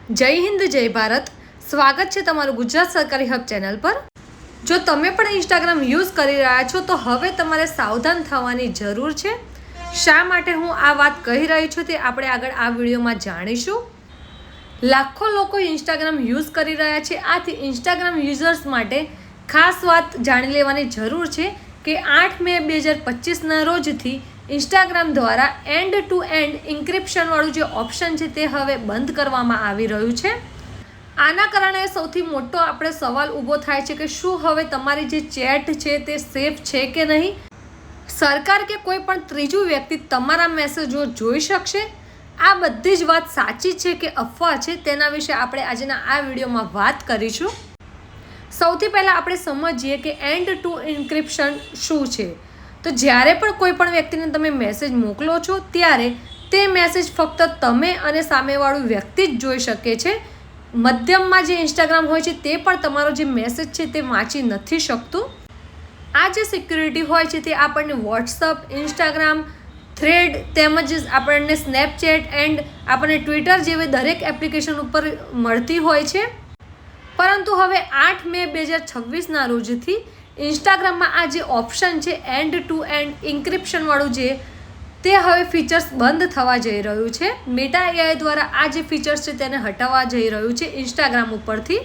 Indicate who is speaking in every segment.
Speaker 1: જય હિન્દ જય ભારત। સ્વાગત છે તમારું ગુજરાત સરકારી હબ ચેનલ પર। જો તમે પણ ઇન્સ્ટાગ્રામ યુઝ કરી રહ્યા છો તો હવે તમારે સાવધાન થવાની જરૂર છે। શા માટે હું આ વાત કહી રહી છું તે આપણે આગળ આ વિડીયોમાં જાણીશું। લાખો લોકો ઇન્સ્ટાગ્રામ યુઝ કરી રહ્યા છે, આથી ઇન્સ્ટાગ્રામ યુઝર્સ માટે ખાસ વાત જાણી લેવાની જરૂર છે કે 8 મે 2025ના રોજથી ઇન્સ્ટાગ્રામ દ્વારા એન્ડ ટુ એન્ડ ઇન્ક્રિપ્શનવાળું જે ઓપ્શન છે તે હવે બંધ કરવામાં આવી રહ્યું છે। આના કારણે સૌથી મોટો આપણે સવાલ ઊભો થાય છે કે શું હવે તમારી જે ચેટ છે તે સેફ છે કે નહીં? સરકાર કે કોઈ પણ ત્રીજું વ્યક્તિ તમારા મેસેજો જોઈ શકશે? આ બધી જ વાત સાચી છે કે અફવા છે, તેના વિશે આપણે આજના આ વિડીયોમાં વાત કરીશું। સૌથી પહેલાં આપણે સમજીએ કે એન્ડ ટુ ઇન્ક્રિપ્શન શું છે। તો જ્યારે પણ કોઈ પણ વ્યક્તિને તમે મેસેજ મોકલો છો ત્યારે તે મેસેજ ફક્ત તમે અને સામેવાળું વ્યક્તિ જ જોઈ શકે છે। મધ્યમમાં જે ઇન્સ્ટાગ્રામ હોય છે તે પણ તમારો જે મેસેજ છે તે વાંચી નથી શકતું। આ જે સિક્યુરિટી હોય છે તે આપણને વોટ્સઅપ, ઇન્સ્ટાગ્રામ, થ્રેડ તેમજ આપણને સ્નેપચેટ એન્ડ આપણને ટ્વિટર જેવી દરેક એપ્લિકેશન ઉપર મળતી હોય છે। પરંતુ હવે 8 મે 2026ના રોજથી ઇન્સ્ટાગ્રામમાં આ જે ઓપ્શન છે એન્ડ ટુ એન્ડ ઇન્ક્રિપ્શનવાળું તે હવે ફીચર્સ બંધ થવા જઈ રહ્યું છે। મેટા એઆઈ દ્વારા આ જે ફીચર્સ છે તેને હટાવવા જઈ રહ્યું છે ઇન્સ્ટાગ્રામ ઉપરથી।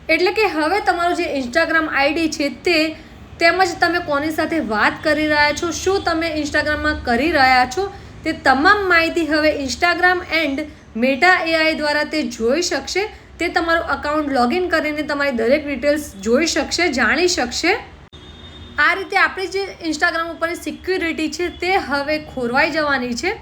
Speaker 1: એટલે કે હવે તમારું જે ઇન્સ્ટાગ્રામ આઈડી છે તે તેમજ તમે કોની સાથે વાત કરી રહ્યા છો, શું તમે ઇન્સ્ટાગ્રામમાં કરી રહ્યા છો, તે તમામ માહિતી હવે ઇન્સ્ટાગ્રામ એન્ડ મેટા એઆઈ દ્વારા તે જોઈ શકશે। તે તમારું અકાઉન્ટ લોગિન કરીને તમારી દરેક ડિટેલ્સ જોઈ શકશે, જાણી શકશે। આ રીતે આપણી જે ઇન્સ્ટાગ્રામ ઉપરની સિક્યુરિટી છે તે હવે ખોરવાઈ જવાની છે।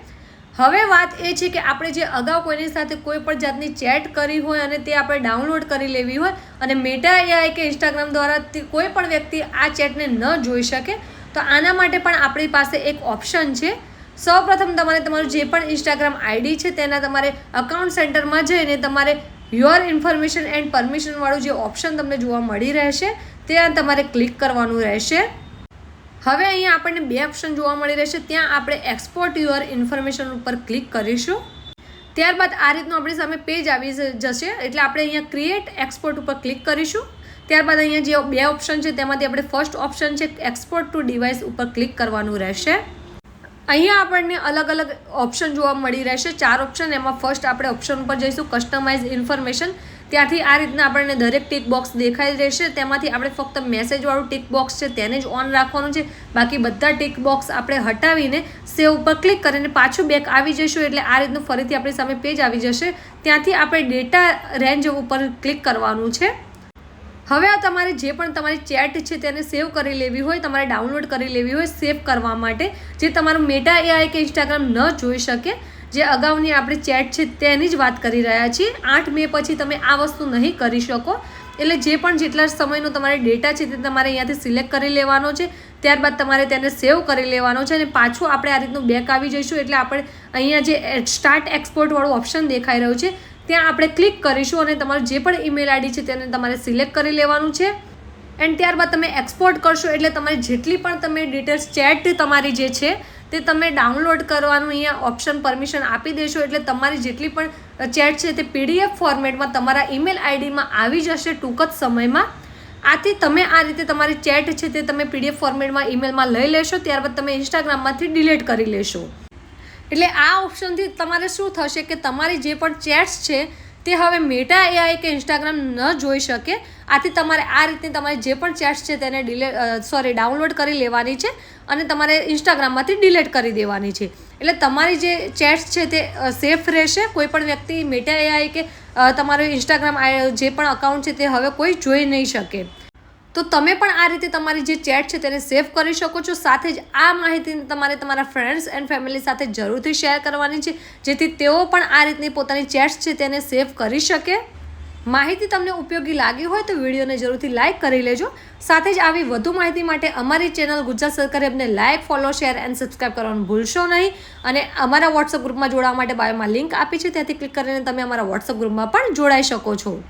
Speaker 1: હવે વાત એ છે કે આપણે જે અગાઉ કોઈની સાથે કોઈ પણ જાતની ચેટ કરી હોય અને તે આપણે ડાઉનલોડ કરી લેવી હોય અને મેટા એઆઈ કે ઇન્સ્ટાગ્રામ દ્વારા કોઈ પણ વ્યક્તિ આ ચેટને ન જોઈ શકે, તો આના માટે પણ આપણી પાસે એક ઓપ્શન છે। સૌપ્રથમ તમારે તમારું જે પણ ઇન્સ્ટાગ્રામ આઈડી છે તેના તમારે અકાઉન્ટ સેન્ટરમાં જઈને તમારે યોર ઇન્ફોર્મેશન એન્ડ પરમિશનવાળું જે ઓપ્શન તમને જોવા મળી રહેશે ત્યાં તમારે ક્લિક કરવાનું રહેશે। હવે અહીંયા આપણને બે ઓપ્શન જોવા મળી રહેશે, ત્યાં આપણે એક્સપોર્ટ યોર ઇન્ફોર્મેશન ઉપર ક્લિક કરીશું। ત્યારબાદ આ રીતનું આપણી સામે પેજ આવી જશે, એટલે આપણે અહીંયા ક્રિએટ એક્સપોર્ટ ઉપર ક્લિક કરીશું। ત્યારબાદ અહીંયા જે બે ઓપ્શન છે તેમાંથી આપણે ફર્સ્ટ ઓપ્શન છે એક્સપોર્ટ ટુ ડિવાઇસ ઉપર ક્લિક કરવાનું રહેશે। અહીંયા આપણને અલગ અલગ ઓપ્શન જોવા મળી રહેશે, 4 ઓપ્શન। એમાં ફર્સ્ટ આપણે ઓપ્શન ઉપર જઈશું કસ્ટમાઇઝ ઇન્ફોર્મેશન। ત્યાંથી આ રીતના આપણને દરેક ટિક બોક્સ દેખાઈ રહેશે, તેમાંથી આપણે ફક્ત મેસેજવાળું ટિક બોક્સ છે તેને જ ઓન રાખવાનું છે, બાકી બધા ટિક બોક્સ આપણે હટાવીને સેવ ઉપર ક્લિક કરીને પાછું બેક આવી જઈશું, એટલે આ રીતનું ફરીથી આપણી સામે પેજ આવી જશે। ત્યાંથી આપણે ડેટા રેન્જ ઉપર ક્લિક કરવાનું છે। હવે આ તમારે જે પણ તમારી ચેટ છે તેને સેવ કરી લેવી હોય, તમારે ડાઉનલોડ કરી લેવી હોય સેવ કરવા માટે, જે તમારું મેટા એઆઈ કે ઇન્સ્ટાગ્રામ ન જોઈ શકે, જે અગાઉની આપણી ચેટ છે તેની જ વાત કરી રહ્યા છીએ। 8 મે પછી તમે આ વસ્તુ નહીં કરી શકો, એટલે જે પણ જેટલા સમયનો તમારે ડેટા છે તે તમારે અહીંયાથી સિલેક્ટ કરી લેવાનો છે। ત્યારબાદ તમારે તેને સેવ કરી લેવાનો છે અને પાછું આપણે આ રીતનું બેક આવી જઈશું, એટલે આપણે અહીંયા જે સ્ટાર્ટ એક્સપોર્ટવાળું ઓપ્શન દેખાઈ રહ્યું છે ત્યાં આપણે ક્લિક કરીશું અને તમારું જે પણ ઈમેલ આઈડી છે તેને તમારે સિલેક્ટ કરી લેવાનું છે। એન્ડ ત્યારબાદ તમે એક્સપોર્ટ કરશો એટલે તમારી જેટલી પણ તમે ડિટેલ્સ ચેટ તમારી જે છે તે તમે ડાઉનલોડ કરવાનું અહીંયા ઓપ્શન પરમિશન આપી દેશો, એટલે તમારી જેટલી પણ ચેટ છે તે પીડીએફ ફોર્મેટમાં તમારા ઈમેલ આઈડીમાં આવી જશે ટૂંક જ સમયમાં। આથી તમે આ રીતે તમારી ચેટ છે તે તમે પીડીએફ ફોર્મેટમાં ઈમેલમાં લઈ લેશો, ત્યારબાદ તમે ઇન્સ્ટાગ્રામમાંથી ડિલીટ કરી લેશો। એટલે આ ઓપ્શનથી તમારે શું થશે કે તમારી જે પણ ચેટ્સ છે તે હવે મેટા એઆઈ કે ઇન્સ્ટાગ્રામ ન જોઈ શકે। આથી તમારે આ રીતની તમારી જે પણ ચેટ્સ છે તેને ડાઉનલોડ કરી લેવાની છે અને તમારે ઇન્સ્ટાગ્રામમાંથી ડિલીટ કરી દેવાની છે, એટલે તમારી જે ચેટ્સ છે તે સેફ રહેશે। કોઈ પણ વ્યક્તિ મેટા એઆઈ કે તમારું ઇન્સ્ટાગ્રામ જે પણ અકાઉન્ટ છે તે હવે કોઈ જોઈ નહીં શકે। તો તમે પણ આ રીતે તમારી જે ચેટ છે તેને સેવ કરી શકો છો। સાથે જ આ માહિતી તમારે તમારા ફ્રેન્ડ્સ એન્ડ ફેમિલી સાથે જરૂરથી શેર કરવાની છે, જેથી તેઓ પણ આ રીતની પોતાની ચેટ્સ છે તેને સેવ કરી શકે। માહિતી તમને ઉપયોગી લાગી હોય તો વિડીયોને જરૂરથી લાઇક કરી લેજો। સાથે જ આવી વધુ માહિતી માટે અમારી ચેનલ ગુજરાત સરકારી હબને like, follow, share and subscribe કરવાનું ભૂલશો નહીં। અને અમારા વોટ્સઅપ ગ્રુપમાં જોડાવા માટે બાયોમાં લિંક આપી છે, ત્યાંથી ક્લિક કરીને તમે અમારા વોટ્સઅપ ગ્રુપમાં પણ જોડાઈ શકો છો।